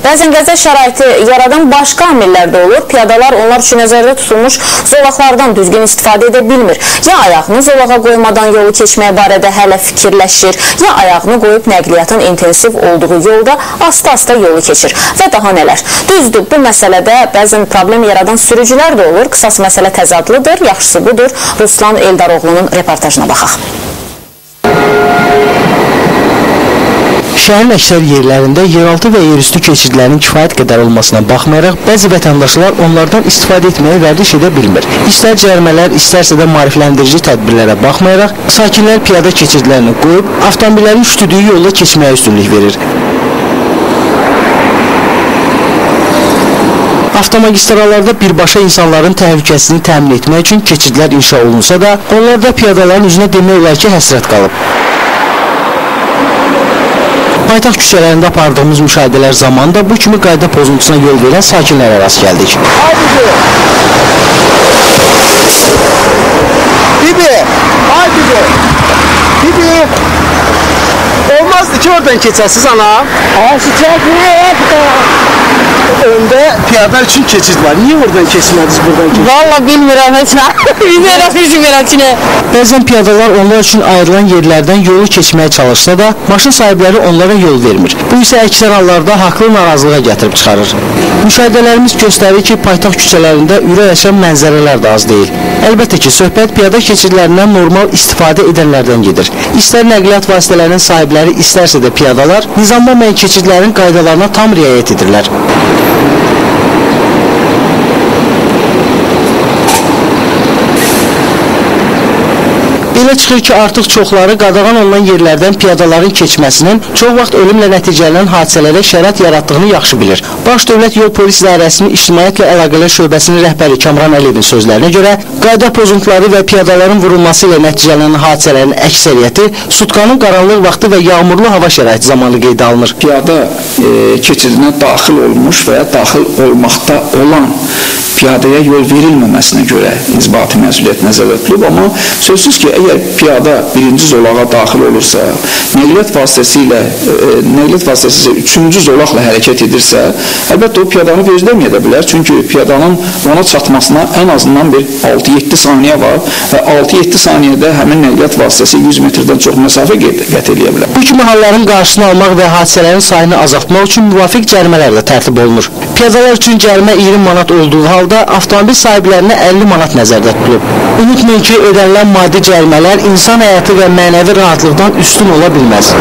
Bəzən qəza şəraiti yaradan başqa amillər də olur. Piyadalar onlar üçün nəzərdə tutulmuş zolaqlardan düzgün istifadə edə bilmir. Ya ayağını zolağa qoymadan yolu keçməyə barədə hələ fikirləşir, ya ayağını qoyub nəqliyyatın intensiv olduğu yolda asta-asta yolu keçir və daha nələr. Düzdür, bu məsələdə bəzən problem yaradan sürücülər də olur. Qısas məsələ təzadlıdır, yaxşısı budur. Ruslan Eldaroğlu'nun reportajına baxaq. Şəhərin əksər yerlərində yeraltı və yerüstü keçidlərin kifayət qədər olmasına baxmayaraq, bəzi vətəndaşlar onlardan istifadə etməyə vərdiş edə bilmir. İstər cərimələr, istərsə də maarifləndirici tədbirlərə baxmayaraq, sakinlər piyada keçidlərini qoyub, avtomobillərin üştüdüyü yolda keçməyə üstünlük verir. Avtomagistrallarda birbaşa insanların təhlükəsini təmin etmək üçün keçidlər inşa olunsa da, onlar da piyadaların üzünə demək olar ki, həsrət qalıb. Paytaxt küçələrində apardığımız müşahidələr zamanında bu kimi qayda pozuntusuna yol verən sakinlərə rast gəldik. Bibi! Olmazdı ki oradan keçəsiz ana. Öndə piyada üçün keçid var. Niye oradan keçmədiniz buradan keçid? Valla bilmirəm heç nə. Bəzən piyadalar onlar üçün ayrılan yerlərdən yolu keçməyə çalışsa da, maşın sahibləri onlara yol vermir. Bu isə əksər hallarda haqlı narazılığa gətirib çıxarır. Müşahidələrimiz göstərir ki, paytaxt küçələrində ürək açan mənzərələr də az deyil. Əlbəttə ki, söhbət piyada keçidlərindən normal istifadə edənlərdən gedir. İstər nəqliyyat vasitələrinin sahibləri, istərsə də piyadalar nizamlanmayan keçidlərin qaydalarına tam riayət edirlər. Belə çıxır ki, artıq çoxları qadağan olunan yerlərdən piyadaların keçməsinin çox vaxt ölümlə nəticələnən hadisələrə şərait yaratdığını yaxşı bilir. Baş Dövlət Yol Polis İdarəsinin İctimaiyyətlə Əlaqələr Şöbəsinin rəhbəri Kamran Əliyevin sözlərinə görə, qayda pozuntuları və piyadaların vurulması ilə nəticələnən hadisələrin əksəriyyəti sutkanın qaranlıq vaxtı və yağmurlu hava şəraiti zamanı qeydə alınır. Piyada keçidinə daxil olmuş və ya daxil olmaqda olan piyadaya yol verilməməsinə görə inzibati məsuliyyət nəzərdə tutulub, amma sözsüz ki, əgər piyada birinci zolağa daxil olursa, nəqliyyat vasitəsi üçüncü zolaqla hərəkət edirsə, əlbəttə o piyadanı gözləməyə də bilər, çünki piyadanın ona çatmasına ən azından bir 6-7 saniyə var və 6-7 saniyədə həmin nəqliyyat vasitəsi 100 metrdən çox məsafə qət edə bilər. Bu kimi halların qarşısını almaq və hadisələrin sayını azaltmaq üçün müvafiq cərimələrlə tərtib olunur. Piyadalar üçün cərimə 20 manat olduğu halda avtomobil sahiblərinə 50 manat nəzərdə tutulub. Unutmayın ki, ödənilən maddi cərimələr insan həyatı və mənəvi rahatlıqdan üstün ola bilməz.